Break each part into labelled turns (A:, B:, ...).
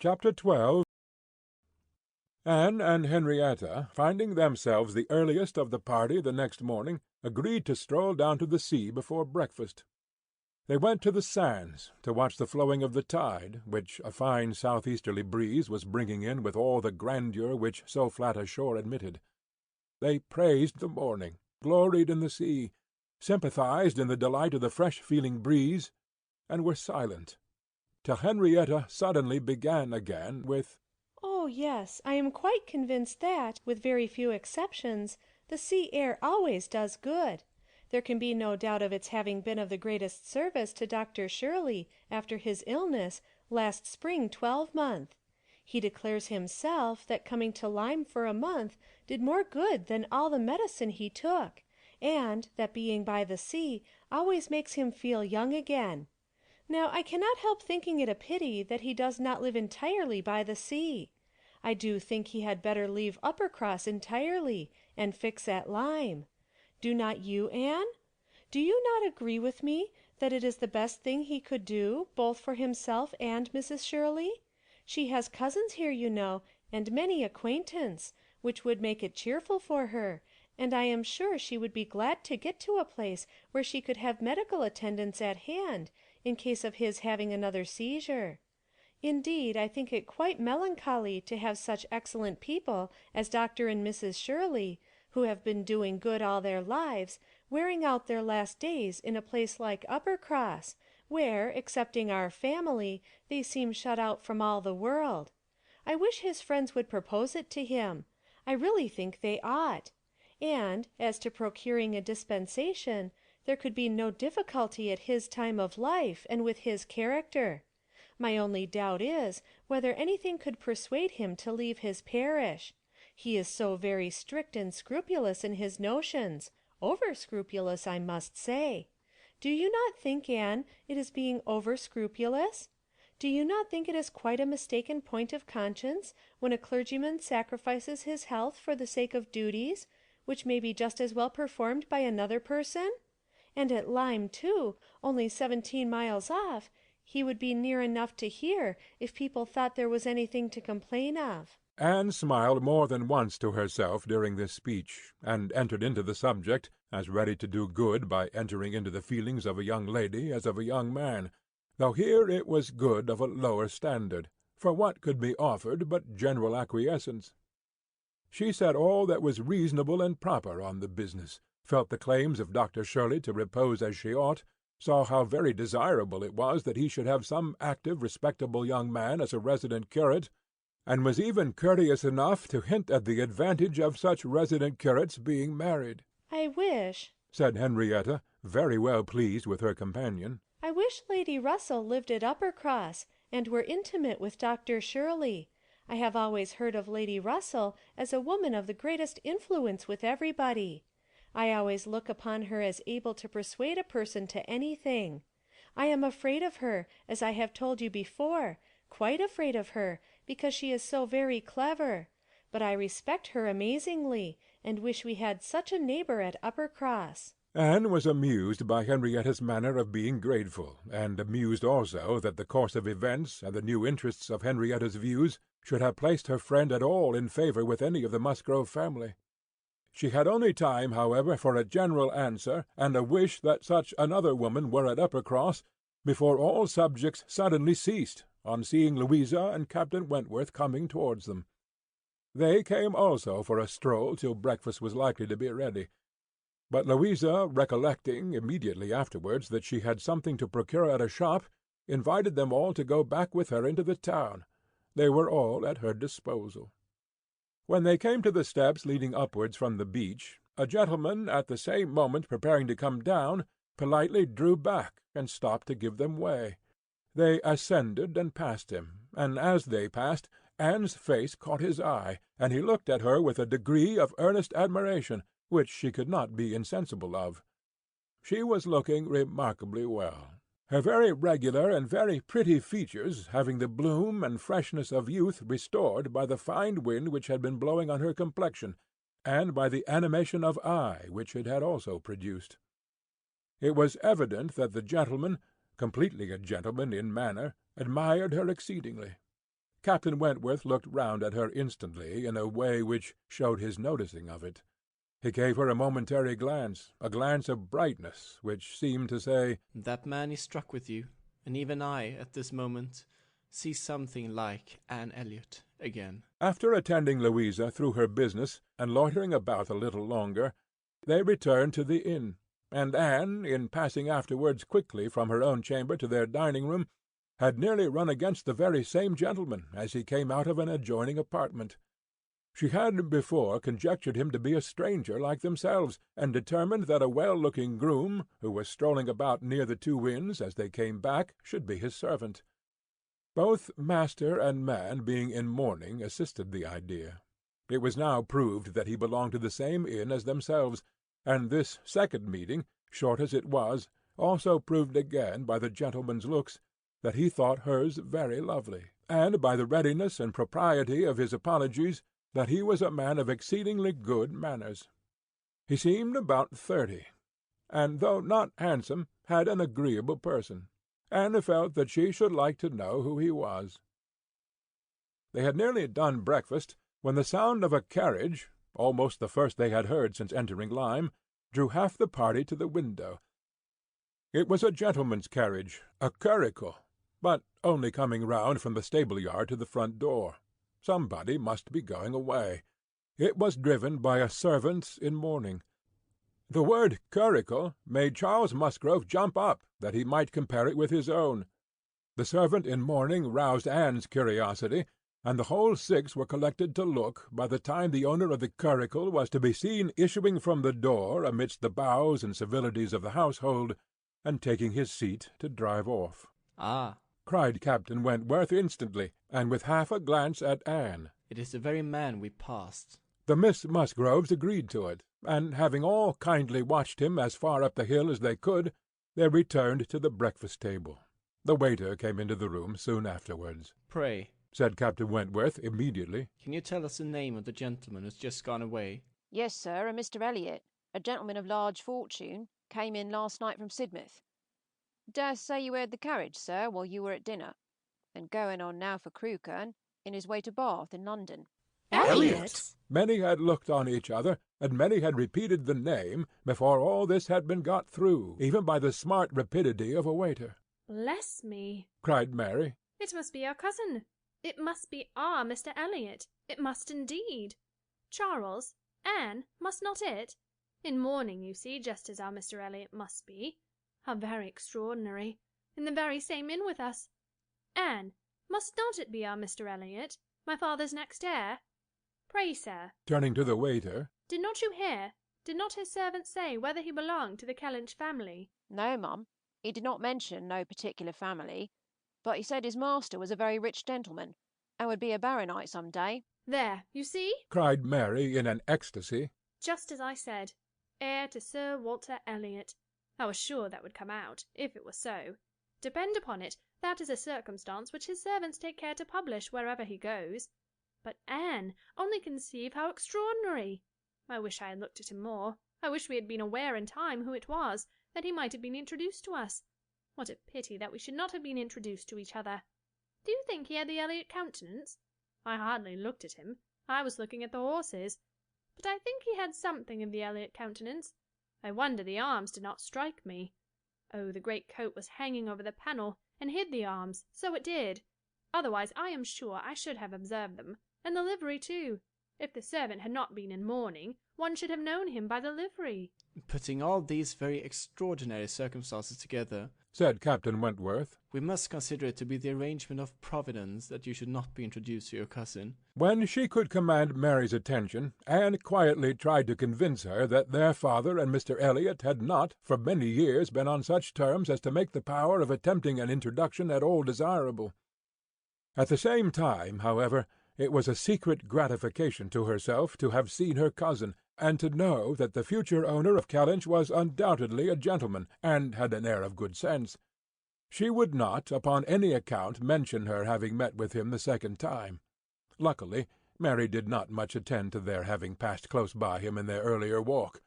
A: Chapter 12. Anne and Henrietta, finding themselves the earliest of the party the next morning, agreed to stroll down to the sea before breakfast. They went to the sands to watch the flowing of the tide, which a fine southeasterly breeze was bringing in with all the grandeur which so flat a shore admitted. They praised the morning, gloried in the sea, sympathized in the delight of the fresh-feeling breeze, and were silent, till Henrietta suddenly began again with,
B: "Oh, yes, I am quite convinced that, with very few exceptions, the sea air always does good. There can be no doubt of its having been of the greatest service to Dr. Shirley after his illness last spring 12-month. He declares himself that coming to Lyme for a month did more good than all the medicine he took, and that being by the sea always makes him feel young again. Now I cannot help thinking it a pity that he does not live entirely by the sea. I do think he had better leave Uppercross entirely, and fix at Lyme. Do not you, Anne? Do you not agree with me that it is the best thing he could do, both for himself and Mrs. Shirley? She has cousins here, you know, and many acquaintance, which would make it cheerful for her, and I am sure she would be glad to get to a place where she could have medical attendance at hand, in case of his having another seizure. Indeed, I think it quite melancholy to have such excellent people as Dr. and Mrs. Shirley, who have been doing good all their lives, wearing out their last days in a place like Uppercross, where, excepting our family, they seem shut out from all the world. I wish his friends would propose it to him. I really think they ought. And, as to procuring a dispensation, there could be no difficulty at his time of life, and with his character. My only doubt is, whether anything could persuade him to leave his parish. He is so very strict and scrupulous in his notions, over scrupulous, I must say. Do you not think, Anne, it is being over scrupulous? Do you not think it is quite a mistaken point of conscience when a clergyman sacrifices his health for the sake of duties, which may be just as well performed by another person? And at Lyme, too, only 17 miles off, he would be near enough to hear if people thought there was anything to complain of."
A: Anne smiled more than once to herself during this speech, and entered into the subject, as ready to do good by entering into the feelings of a young lady as of a young man, though here it was good of a lower standard, for what could be offered but general acquiescence? She said all that was reasonable and proper on the business, felt the claims of Dr. Shirley to repose as she ought, saw how very desirable it was that he should have some active, respectable young man as a resident curate, and was even courteous enough to hint at the advantage of such resident curates being married.
B: "I wish,"
A: said Henrietta, very well pleased with her companion,
B: "I wish Lady Russell lived at Uppercross, and were intimate with Dr. Shirley. I have always heard of Lady Russell as a woman of the greatest influence with everybody. I always look upon her as able to persuade a person to anything. I am afraid of her, as I have told you before, quite afraid of her, because she is so very clever. But I respect her amazingly, and wish we had such a neighbor at Uppercross."
A: Anne was amused by Henrietta's manner of being grateful, and amused also that the course of events and the new interests of Henrietta's views should have placed her friend at all in favour with any of the Musgrove family. She had only time, however, for a general answer, and a wish that such another woman were at Uppercross, before all subjects suddenly ceased, on seeing Louisa and Captain Wentworth coming towards them. They came also for a stroll till breakfast was likely to be ready. But Louisa, recollecting immediately afterwards that she had something to procure at a shop, invited them all to go back with her into the town. They were all at her disposal. When they came to the steps leading upwards from the beach, a gentleman, at the same moment preparing to come down, politely drew back and stopped to give them way. They ascended and passed him, and as they passed, Anne's face caught his eye, and he looked at her with a degree of earnest admiration, which she could not be insensible of. She was looking remarkably well, her very regular and very pretty features having the bloom and freshness of youth restored by the fine wind which had been blowing on her complexion, and by the animation of eye which it had also produced. It was evident that the gentleman, completely a gentleman in manner, admired her exceedingly. Captain Wentworth looked round at her instantly in a way which showed his noticing of it. He gave her a momentary glance, a glance of brightness, which seemed to say,
C: "That man is struck with you, and even I, at this moment, see something like Anne Elliot again."
A: After attending Louisa through her business, and loitering about a little longer, they returned to the inn, and Anne, in passing afterwards quickly from her own chamber to their dining-room, had nearly run against the very same gentleman as he came out of an adjoining apartment. She had before conjectured him to be a stranger like themselves, and determined that a well-looking groom, who was strolling about near the two inns as they came back, should be his servant. Both master and man being in mourning assisted the idea. It was now proved that he belonged to the same inn as themselves, and this second meeting, short as it was, also proved again by the gentleman's looks that he thought hers very lovely, and by the readiness and propriety of his apologies that he was a man of exceedingly good manners. He seemed about 30, and though not handsome, had an agreeable person. Anne felt that she should like to know who he was. They had nearly done breakfast when the sound of a carriage, almost the first they had heard since entering Lyme, drew half the party to the window. It was a gentleman's carriage, a curricle, but only coming round from the stable-yard to the front door. Somebody must be going away. It was driven by a servant in mourning. The word curricle made Charles Musgrove jump up that he might compare it with his own. The servant in mourning roused Anne's curiosity, and the whole six were collected to look by the time the owner of the curricle was to be seen issuing from the door amidst the bows and civilities of the household, and taking his seat to drive off.
C: "Ah!"
A: cried Captain Wentworth instantly, and with half a glance at Anne.
C: "It is the very man we passed."
A: The Miss Musgroves agreed to it, and having all kindly watched him as far up the hill as they could, they returned to the breakfast-table. The waiter came into the room soon afterwards.
C: "Pray,"
A: said Captain Wentworth immediately,
C: "can you tell us the name of the gentleman who has just gone away?"
D: "Yes, sir, a Mr. Elliot, a gentleman of large fortune, came in last night from Sidmouth. Dare say you heard the carriage, sir, while you were at dinner, and going on now for Crewkerne, in his way to Bath in London."
B: Elliot?
A: Many had looked on each other, and many had repeated the name, before all this had been got through, even by the smart rapidity of a waiter.
E: "Bless me!"
A: cried Mary.
E: "It must be our cousin. It must be our Mr. Elliot. It must indeed. Charles, Anne, must not it? In mourning, you see, just as our Mr. Elliot must be. How very extraordinary! In the very same inn with us. Anne, must not it be our Mr. Elliot, my father's next heir? Pray, sir,"
A: turning to the waiter,
E: "did not you hear, did not his servant say whether he belonged to the Kellynch family?"
D: "No, mum, he did not mention no particular family, but he said his master was a very rich gentleman, and would be a baronite some day."
E: "There, you see?
A: cried Mary in an ecstasy.
E: Just as I said. Heir to Sir Walter Elliot. I was sure that would come out, if it was so. Depend upon it, that is a circumstance which his servants take care to publish wherever he goes. But Anne, only conceive how extraordinary! I wish I had looked at him more. I wish we had been aware in time who it was, that he might have been introduced to us. What a pity that we should not have been introduced to each other. Do you think he had the Elliot countenance? I hardly looked at him. I was looking at the horses. But I think he had something of the Elliot countenance. I wonder the arms did not strike me. Oh, the great coat was hanging over the panel, and hid the arms, so it did. Otherwise I am sure I should have observed them, and the livery too. If the servant had not been in mourning, one should have known him by the livery."
C: "Putting all these very extraordinary circumstances together,"
A: said Captain Wentworth,
C: "we must consider it to be the arrangement of Providence that you should not be introduced to your cousin."
A: When she could command Mary's attention, Anne quietly tried to convince her that their father and Mr. Elliot had not for many years been on such terms as to make the power of attempting an introduction at all desirable. At the same time, however, it was a secret gratification to herself to have seen her cousin, and to know that the future owner of Kellynch was undoubtedly a gentleman, and had an air of good sense. She would not, upon any account, mention her having met with him the second time. Luckily, Mary did not much attend to their having passed close by him in their earlier walk,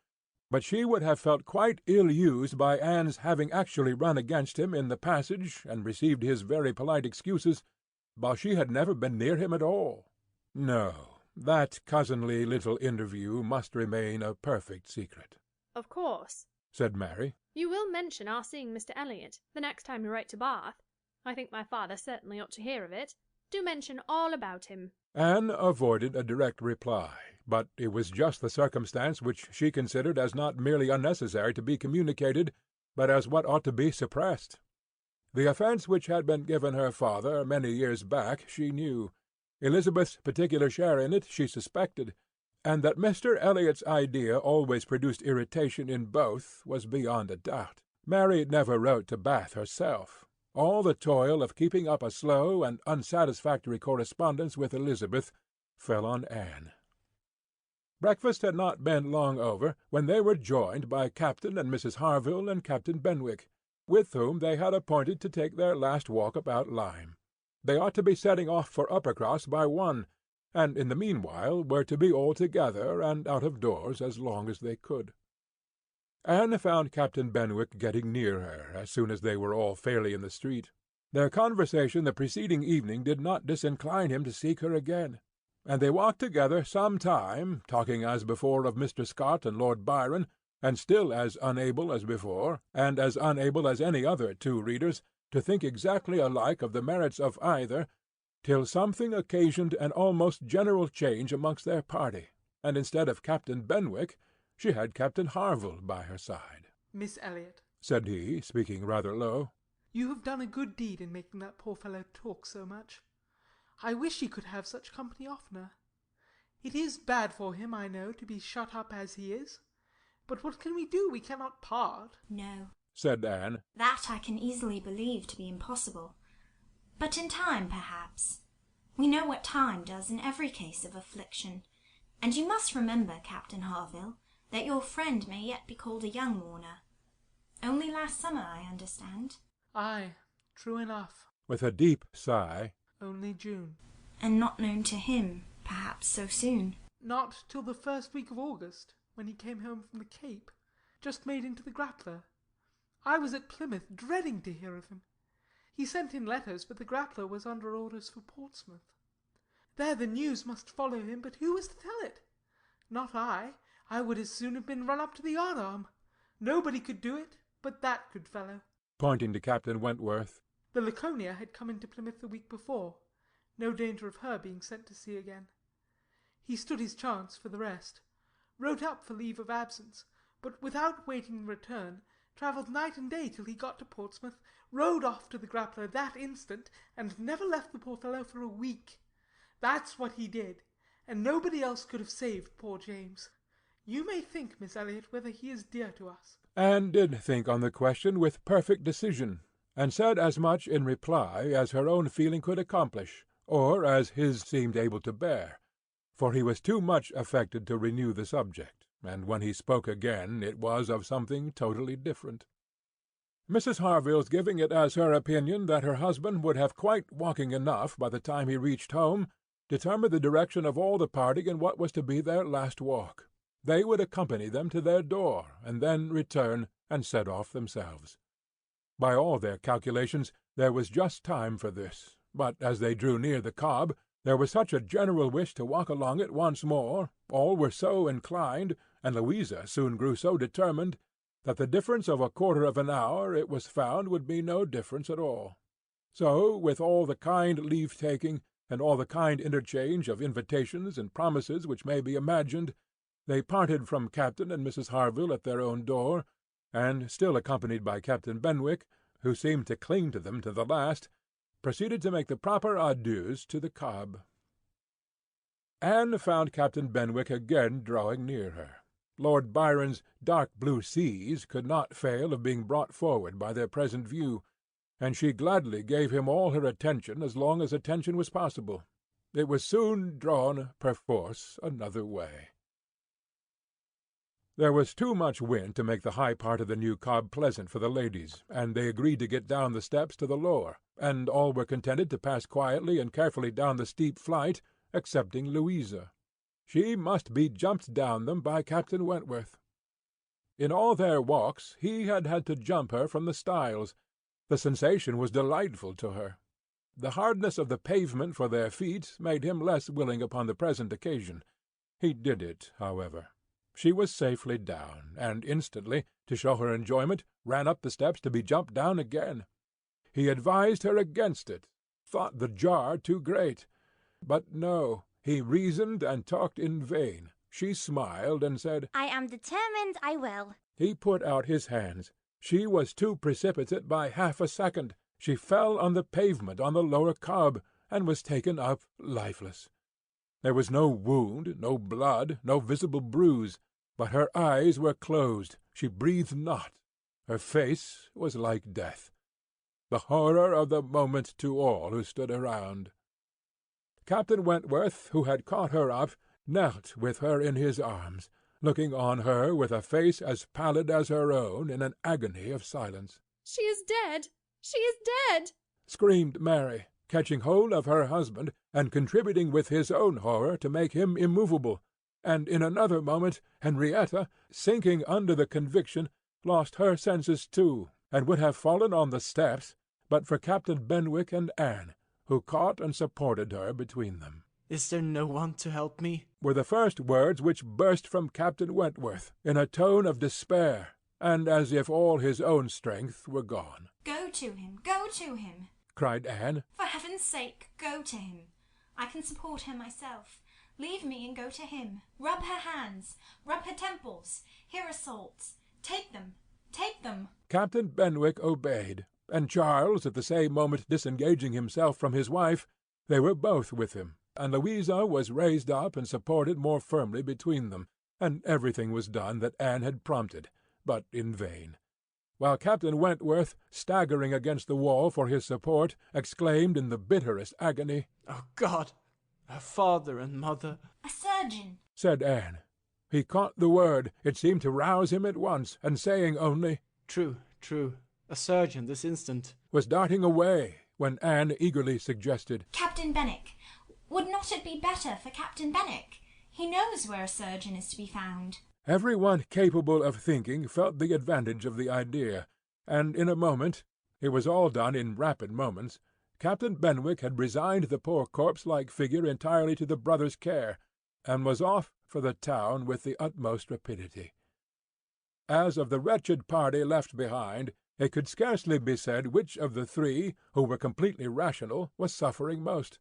A: but she would have felt quite ill-used by Anne's having actually run against him in the passage, and received his very polite excuses, while she had never been near him at all. No, that cousinly little interview must remain a perfect secret.
E: Of course,
A: said Mary.
E: You will mention our seeing Mr. Elliot the next time you write to Bath. I think my father certainly ought to hear of it. Do mention all about him.
A: Anne avoided a direct reply, but it was just the circumstance which she considered as not merely unnecessary to be communicated, but as what ought to be suppressed. The offence which had been given her father many years back she knew. Elizabeth's particular share in it she suspected, and that Mr. Elliot's idea always produced irritation in both was beyond a doubt. Mary never wrote to Bath herself. All the toil of keeping up a slow and unsatisfactory correspondence with Elizabeth fell on Anne. Breakfast had not been long over when they were joined by Captain and Mrs. Harville and Captain Benwick, with whom they had appointed to take their last walk about Lyme. They ought to be setting off for Uppercross by 1, and in the meanwhile were to be all together and out of doors as long as they could. Anne found Captain Benwick getting near her as soon as they were all fairly in the street. Their conversation the preceding evening did not disincline him to seek her again, and they walked together some time, talking as before of Mr. Scott and Lord Byron, and still as unable as before, and as unable as any other two readers, to think exactly alike of the merits of either, till something occasioned an almost general change amongst their party, and instead of Captain Benwick, she had Captain Harville by her side.
F: "Miss Elliot,"
A: said he, speaking rather low,
F: "you have done a good deed in making that poor fellow talk so much. I wish he could have such company oftener. It is bad for him, I know, to be shut up as he is. But what can we do? We cannot part."
G: "No,"
A: said Anne.
G: "that I can easily believe to be impossible. But in time, perhaps. We know what time does in every case of affliction. And you must remember, Captain Harville, that your friend may yet be called a young mourner. Only last summer, I understand."
F: "Ay, true enough."
A: With a deep sigh,
F: "Only June."
G: "And not known to him, perhaps, so soon."
F: "Not till the first week of August, when he came home from the Cape, just made into the Grappler. I was at Plymouth, dreading to hear of him. He sent in letters, but the Grappler was under orders for Portsmouth. There the news must follow him, but who was to tell it? Not I. I would as soon have been run up to the yardarm. Nobody could do it but that good fellow."
A: Pointing to Captain Wentworth.
F: The Laconia had come into Plymouth the week before. No danger of her being sent to sea again. He stood his chance for the rest. Wrote up for leave of absence, but without waiting return, travelled night and day till he got to Portsmouth, rowed off to the Grappler that instant, and never left the poor fellow for a week. That's what he did, and nobody else could have saved poor James. You may think, Miss Elliot, whether he is dear to us."
A: Anne did think on the question with perfect decision, and said as much in reply as her own feeling could accomplish, or as his seemed able to bear, for he was too much affected to renew the subject, and when he spoke again it was of something totally different. Mrs. Harville's giving it as her opinion that her husband would have quite walking enough by the time he reached home determined the direction of all the party in what was to be their last walk. They would accompany them to their door, and then return and set off themselves. By all their calculations there was just time for this, but as they drew near the Cobb, there was such a general wish to walk along it once more, all were so inclined, and Louisa soon grew so determined, that the difference of a quarter of an hour it was found would be no difference at all. So, with all the kind leave-taking, and all the kind interchange of invitations and promises which may be imagined, they parted from Captain and Mrs. Harville at their own door, and, still accompanied by Captain Benwick, who seemed to cling to them to the last, proceeded to make the proper adieus to the Cobb. Anne found Captain Benwick again drawing near her. Lord Byron's dark blue seas could not fail of being brought forward by their present view, and she gladly gave him all her attention as long as attention was possible. It was soon drawn, perforce, another way. There was too much wind to make the high part of the new Cobb pleasant for the ladies, and they agreed to get down the steps to the lower, and all were contented to pass quietly and carefully down the steep flight, excepting Louisa. She must be jumped down them by Captain Wentworth. In all their walks he had had to jump her from the stiles. The sensation was delightful to her. The hardness of the pavement for their feet made him less willing upon the present occasion. He did it, however. She was safely down, and instantly, to show her enjoyment, ran up the steps to be jumped down again. He advised her against it, thought the jar too great. But no, he reasoned and talked in vain. She smiled and said,
H: I am determined I will.
A: He put out his hands. She was too precipitate by half a second. She fell on the pavement on the lower cob, and was taken up lifeless. There was no wound, no blood, no visible bruise, but her eyes were closed, she breathed not, her face was like death. The horror of the moment to all who stood around. Captain Wentworth, who had caught her up, knelt with her in his arms, looking on her with a face as pallid as her own in an agony of silence.
E: She is dead! She is dead!
A: Screamed Mary, catching hold of her husband, and contributing with his own horror to make him immovable, and in another moment Henrietta, sinking under the conviction, lost her senses too, and would have fallen on the steps, but for Captain Benwick and Anne, who caught and supported her between them.
C: Is there no one to help me?
A: Were the first words which burst from Captain Wentworth, in a tone of despair, and as if all his own strength were gone.
G: Go to him, go to him.
A: Cried Anne.
G: For heaven's sake, go to him. I can support her myself. Leave me and go to him. Rub her hands, rub her temples. Here are salts. Take them, take them.
A: Captain Benwick obeyed, and Charles at the same moment disengaging himself from his wife, they were both with him, and Louisa was raised up and supported more firmly between them, and everything was done that Anne had prompted, but in vain. While Captain Wentworth, staggering against the wall for his support, exclaimed in the bitterest agony,
C: Oh, God! Her father and mother!
G: A surgeon,
A: said Anne. He caught the word. It seemed to rouse him at once, and saying only,
C: True, true. A surgeon this instant.
A: Was darting away, when Anne eagerly suggested,
G: Captain Benwick. Would not it be better for Captain Benwick? He knows where a surgeon is to be found.
A: Every one capable of thinking felt the advantage of the idea, and in a moment, it was all done in rapid moments, Captain Benwick had resigned the poor corpse-like figure entirely to the brothers' care, and was off for the town with the utmost rapidity. As of the wretched party left behind, it could scarcely be said which of the three, who were completely rational, was suffering most,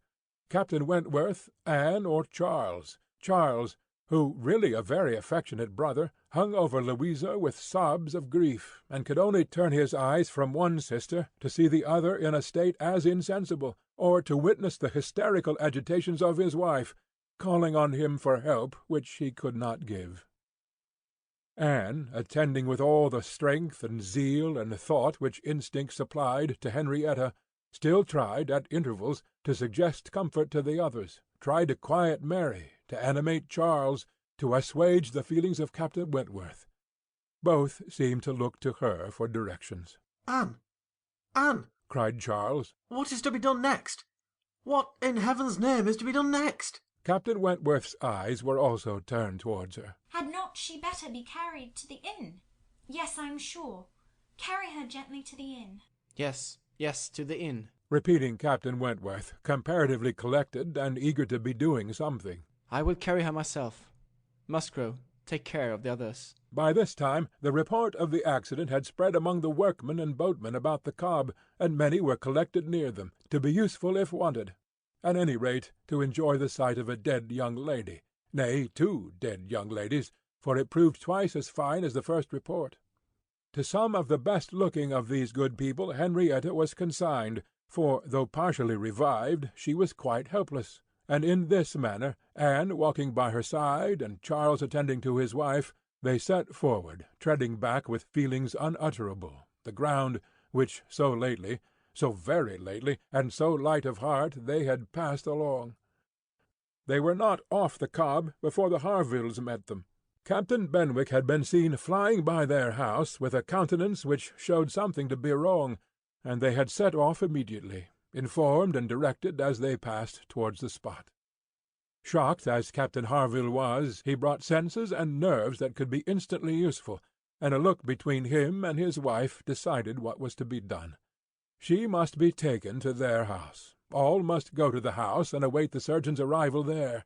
A: Captain Wentworth, Anne, or Charles. Charles, who, really a very affectionate brother, hung over Louisa with sobs of grief, and could only turn his eyes from one sister to see the other in a state as insensible, or to witness the hysterical agitations of his wife, calling on him for help which he could not give. Anne, attending with all the strength and zeal and thought which instinct supplied to Henrietta, still tried, at intervals, to suggest comfort to the others, tried to quiet Mary, to animate Charles, to assuage the feelings of Captain Wentworth. Both seemed to look to her for directions.
I: Anne! Anne!
A: Cried Charles.
I: What is to be done next? What, in heaven's name, is to be done next?
A: Captain Wentworth's eyes were also turned towards her.
G: Had not she better be carried to the inn? Yes, I am sure. Carry her gently to the inn.
C: Yes, yes, to the inn.
A: Repeating Captain Wentworth, comparatively collected and eager to be doing something.
C: I will carry her myself. Musgrove, take care of the others.
A: By this time the report of the accident had spread among the workmen and boatmen about the cob, and many were collected near them, to be useful if wanted. At any rate, to enjoy the sight of a dead young lady, nay, 2 dead young ladies, for it proved twice as fine as the first report. To some of the best-looking of these good people Henrietta was consigned, for, though partially revived, she was quite helpless, and in this manner, Anne walking by her side, and Charles attending to his wife, they set forward, treading back with feelings unutterable, the ground which so lately, so very lately, and so light of heart, they had passed along. They were not off the cob before the Harvilles met them. Captain Benwick had been seen flying by their house with a countenance which showed something to be wrong, and they had set off immediately, informed and directed as they passed towards the spot. Shocked as Captain Harville was, he brought senses and nerves that could be instantly useful, and a look between him and his wife decided what was to be done. She must be taken to their house, All must go to the house and await the surgeon's arrival there.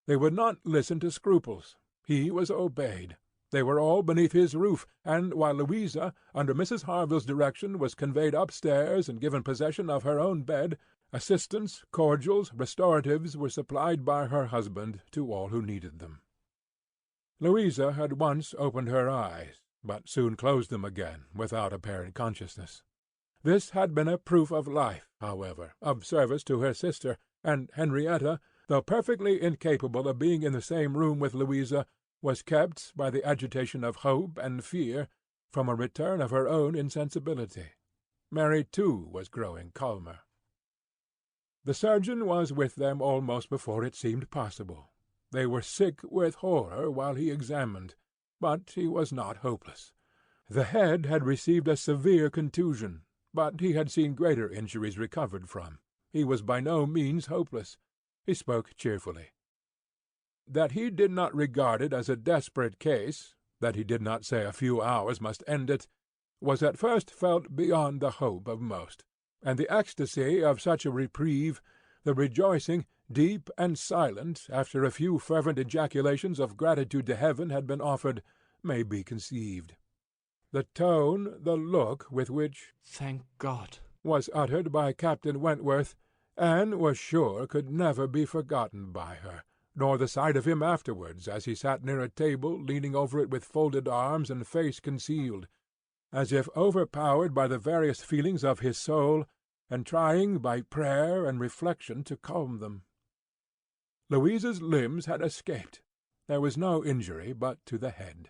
A: They would not listen to scruples. He was obeyed. They were all beneath his roof, and while Louisa, under Mrs. Harville's direction, was conveyed upstairs and given possession of her own bed, assistance, cordials, restoratives were supplied by her husband to all who needed them. Louisa had once opened her eyes, but soon closed them again without apparent consciousness. This had been a proof of life, however, of service to her sister, and Henrietta, though perfectly incapable of being in the same room with Louisa, was kept, by the agitation of hope and fear, from a return of her own insensibility. Mary, too, was growing calmer. The surgeon was with them almost before it seemed possible. They were sick with horror while he examined, but he was not hopeless. The head had received a severe contusion, but he had seen greater injuries recovered from. He was by no means hopeless. He spoke cheerfully. That he did not regard it as a desperate case, that he did not say a few hours must end it, was at first felt beyond the hope of most, and the ecstasy of such a reprieve, the rejoicing, deep and silent, after a few fervent ejaculations of gratitude to heaven had been offered, may be conceived. The tone, the look with which
C: "Thank God,"
A: was uttered by Captain Wentworth, Anne was sure could never be forgotten by her, nor the sight of him afterwards, as he sat near a table, leaning over it with folded arms and face concealed, as if overpowered by the various feelings of his soul, and trying by prayer and reflection to calm them. Louisa's limbs had escaped. There was no injury but to the head.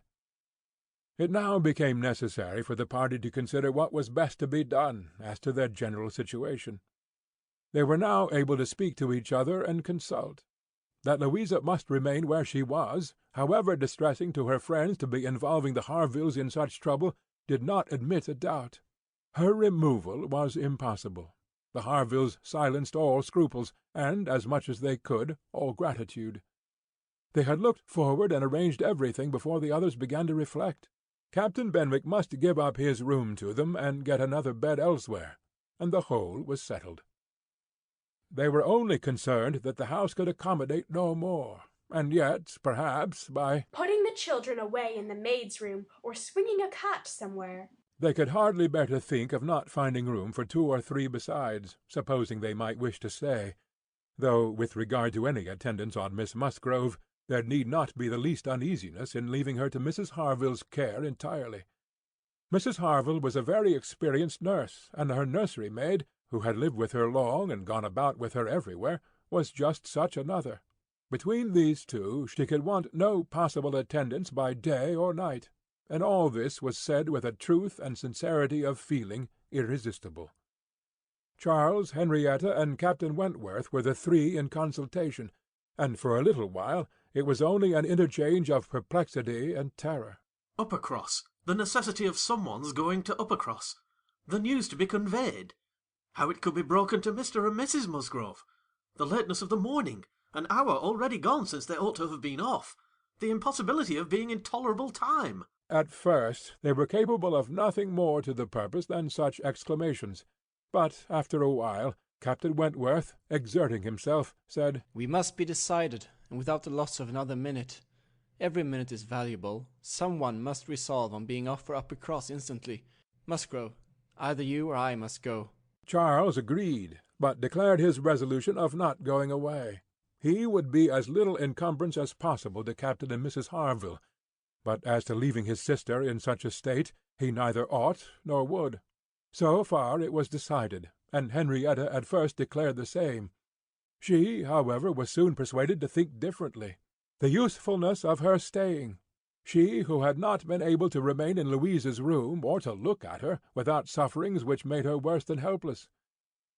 A: It now became necessary for the party to consider what was best to be done as to their general situation. They were now able to speak to each other and consult. That Louisa must remain where she was, however distressing to her friends to be involving the Harvilles in such trouble, did not admit a doubt. Her removal was impossible. The Harvilles silenced all scruples, and, as much as they could, all gratitude. They had looked forward and arranged everything before the others began to reflect. Captain Benwick must give up his room to them and get another bed elsewhere, and the whole was settled. They were only concerned that the house could accommodate no more, and yet, perhaps, by
J: putting the children away in the maid's room, or swinging a cot somewhere.
A: They could hardly bear to think of not finding room for 2 or 3 besides, supposing they might wish to stay, though, with regard to any attendance on Miss Musgrove, there need not be the least uneasiness in leaving her to Mrs. Harville's care entirely. Mrs. Harville was a very experienced nurse, and her nursery maid, who had lived with her long and gone about with her everywhere, was just such another. Between these two she could want no possible attendance by day or night, and all this was said with a truth and sincerity of feeling irresistible. Charles, Henrietta, and Captain Wentworth were the 3 in consultation, and for a little while it was only an interchange of perplexity and terror.
I: Uppercross, the necessity of someone's going to Uppercross, the news to be conveyed, how it could be broken to Mr. and Mrs. Musgrove, the lateness of the morning, an hour already gone since they ought to have been off, the impossibility of being in tolerable time.
A: At first they were capable of nothing more to the purpose than such exclamations, but after a while Captain Wentworth, exerting himself, said,
C: "We must be decided, and without the loss of another minute. Every minute is valuable. Some one must resolve on being off for Uppercross instantly. Musgrove, either you or I must go."
A: Charles agreed, but declared his resolution of not going away. He would be as little encumbrance as possible to Captain and Mrs. Harville, but as to leaving his sister in such a state, he neither ought nor would. So far it was decided, and Henrietta at first declared the same. She, however, was soon persuaded to think differently. The usefulness of her staying. She, who had not been able to remain in Louisa's room, or to look at her, without sufferings which made her worse than helpless.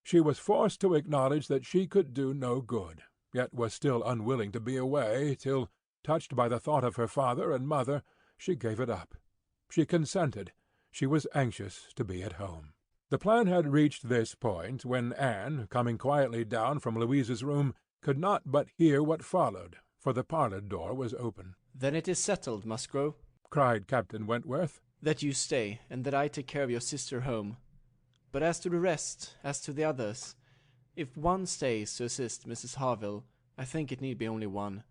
A: She was forced to acknowledge that she could do no good, yet was still unwilling to be away, till, touched by the thought of her father and mother, she gave it up. She consented. She was anxious to be at home. The plan had reached this point when Anne, coming quietly down from Louisa's room, could not but hear what followed, for the parlour door was open.
C: "Then it is settled, Musgrove,"
A: cried Captain Wentworth,
C: "that you stay, and that I take care of your sister home. But as to the rest, as to the others, If one stays to assist Mrs. Harville, I think it need be only one.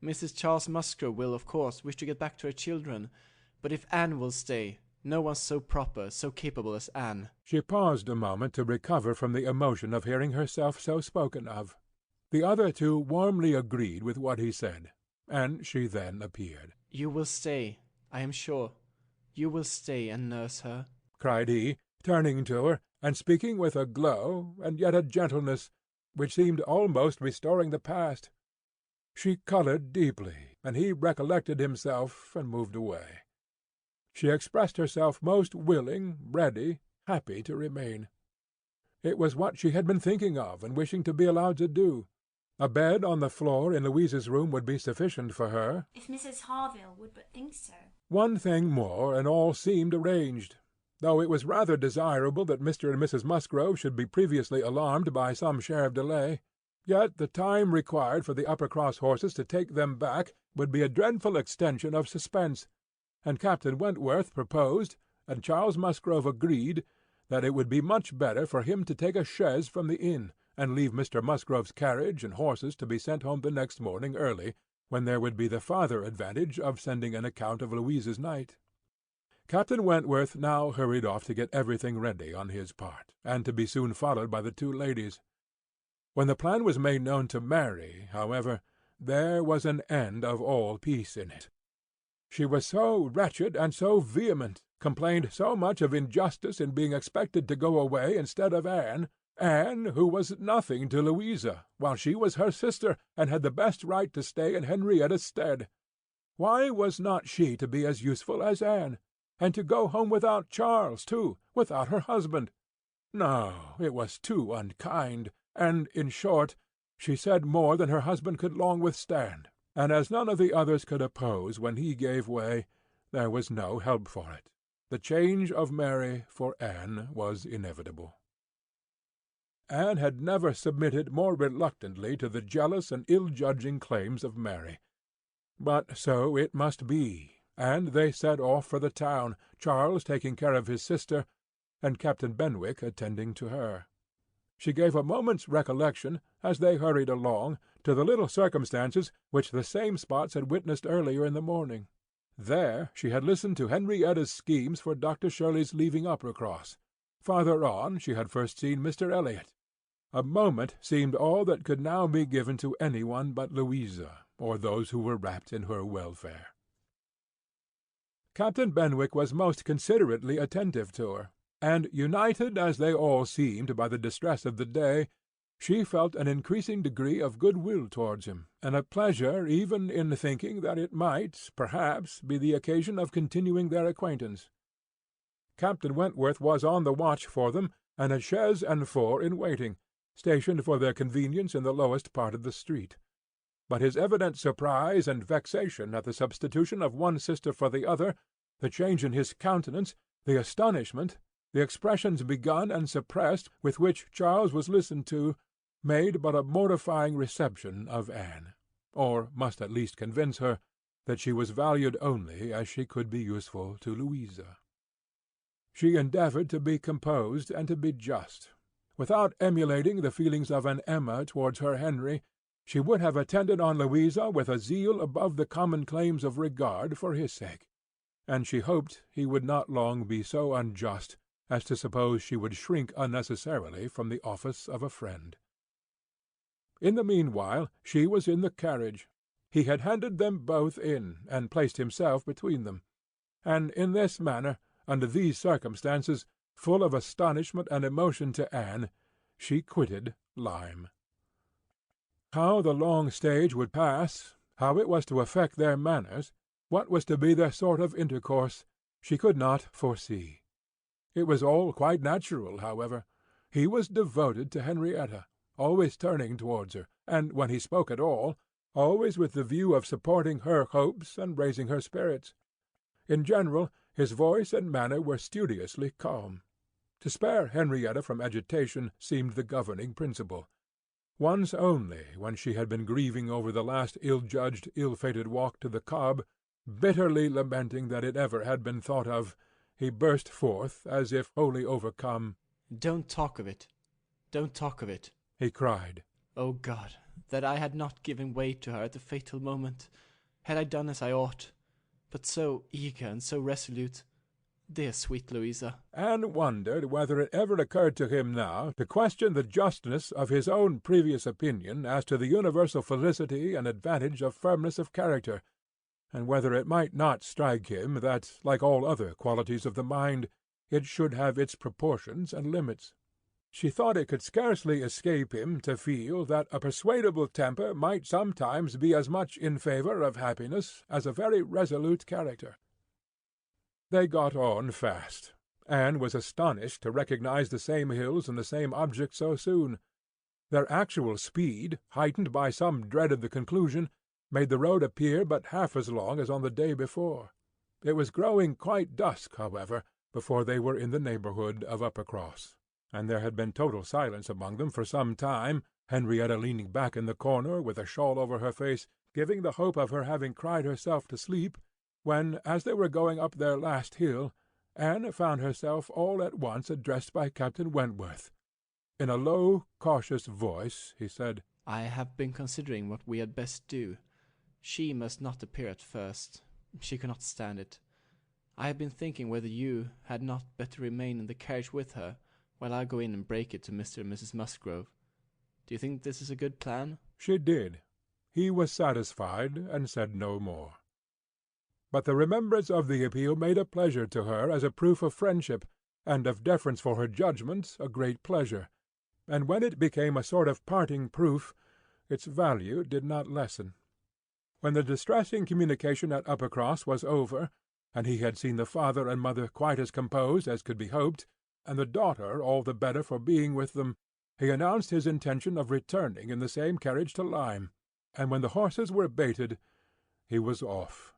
C: Mrs. Charles Musgrove will, of course, wish to get back to her children, but if Anne will stay, no one so proper, so capable as Anne.
A: She paused a moment to recover from the emotion of hearing herself so spoken of. The other two warmly agreed with what he said, and she then appeared.
C: You will stay, I am sure. You will stay and nurse her,
A: cried he, turning to her, and speaking with a glow, and yet a gentleness, which seemed almost restoring the past. She coloured deeply, and he recollected himself, and moved away. She expressed herself most willing, ready, happy to remain. It was what she had been thinking of, and wishing to be allowed to do. A bed on the floor in Louisa's room would be sufficient for her.
G: If Mrs. Harville would but think so.
A: One thing more, and all seemed arranged. Though it was rather desirable that Mr. and Mrs. Musgrove should be previously alarmed by some share of delay, yet the time required for the Uppercross horses to take them back would be a dreadful extension of suspense, and Captain Wentworth proposed, and Charles Musgrove agreed, that it would be much better for him to take a chaise from the inn, and leave Mr. Musgrove's carriage and horses to be sent home the next morning early, when there would be the farther advantage of sending an account of Louisa's night. Captain Wentworth now hurried off to get everything ready on his part, and to be soon followed by the two ladies. When the plan was made known to Mary, however, there was an end of all peace in it. She was so wretched and so vehement, complained so much of injustice in being expected to go away instead of Anne, who was nothing to Louisa, while she was her sister, and had the best right to stay in Henrietta's stead. Why was not she to be as useful as Anne, and to go home without Charles, too, without her husband? No, it was too unkind, and, in short, she said more than her husband could long withstand, and as none of the others could oppose when he gave way, there was no help for it. The change of Mary for Anne was inevitable. Anne had never submitted more reluctantly to the jealous and ill-judging claims of Mary. But so it must be, and they set off for the town, Charles taking care of his sister, and Captain Benwick attending to her. She gave a moment's recollection, as they hurried along, to the little circumstances which the same spots had witnessed earlier in the morning. There she had listened to Henrietta's schemes for Dr. Shirley's leaving Uppercross. Farther on she had first seen Mr. Elliot. A moment seemed all that could now be given to any one but Louisa, or those who were wrapped in her welfare. Captain Benwick was most considerately attentive to her, and, united as they all seemed by the distress of the day, she felt an increasing degree of good-will towards him, and a pleasure even in thinking that it might, perhaps, be the occasion of continuing their acquaintance. Captain Wentworth was on the watch for them, and a chaise and four in waiting, stationed for their convenience in the lowest part of the street. But his evident surprise and vexation at the substitution of one sister for the other, the change in his countenance, the astonishment, the expressions begun and suppressed with which Charles was listened to, made but a mortifying reception of Anne, or must at least convince her that she was valued only as she could be useful to Louisa. She endeavoured to be composed and to be just. Without emulating the feelings of an Emma towards her Henry, she would have attended on Louisa with a zeal above the common claims of regard for his sake, and she hoped he would not long be so unjust as to suppose she would shrink unnecessarily from the office of a friend. In the meanwhile she was in the carriage. He had handed them both in, and placed himself between them, and in this manner, under these circumstances, full of astonishment and emotion to Anne, she quitted Lyme. How the long stage would pass, how it was to affect their manners, what was to be their sort of intercourse, she could not foresee. It was all quite natural, however. He was devoted to Henrietta, always turning towards her, and, when he spoke at all, always with the view of supporting her hopes and raising her spirits. In general, his voice and manner were studiously calm. To spare Henrietta from agitation seemed the governing principle. Once only, when she had been grieving over the last ill-judged, ill-fated walk to the Cobb, bitterly lamenting that it ever had been thought of, he burst forth, as if wholly overcome.
C: "Don't talk of it. Don't talk of it,"
A: he cried.
C: Oh God, that I had not given way to her at the fatal moment! Had I done as I ought! But so eager and so resolute! Dear sweet Louisa!
A: Anne wondered whether it ever occurred to him now to question the justness of his own previous opinion as to the universal felicity and advantage of firmness of character, and whether it might not strike him that, like all other qualities of the mind, it should have its proportions and limits. She thought it could scarcely escape him to feel that a persuadable temper might sometimes be as much in favour of happiness as a very resolute character. They got on fast. Anne was astonished to recognize the same hills and the same objects so soon. Their actual speed, heightened by some dread of the conclusion, made the road appear but half as long as on the day before. It was growing quite dusk, however, before they were in the neighbourhood of Uppercross, and there had been total silence among them for some time, Henrietta leaning back in the corner, with a shawl over her face, giving the hope of her having cried herself to sleep, when, as they were going up their last hill, Anne found herself all at once addressed by Captain Wentworth. In a low, cautious voice, he said,
C: I have been considering what we had best do. She must not appear at first. She could not stand it. I have been thinking whether you had not better remain in the carriage with her, while I go in and break it to Mr. and Mrs. Musgrove. Do you think this is a good plan?
A: She did. He was satisfied, and said no more. But the remembrance of the appeal made a pleasure to her as a proof of friendship, and of deference for her judgment a great pleasure, and when it became a sort of parting proof, its value did not lessen. When the distressing communication at Uppercross was over, and he had seen the father and mother quite as composed as could be hoped, and the daughter all the better for being with them, he announced his intention of returning in the same carriage to Lyme, and when the horses were baited, he was off.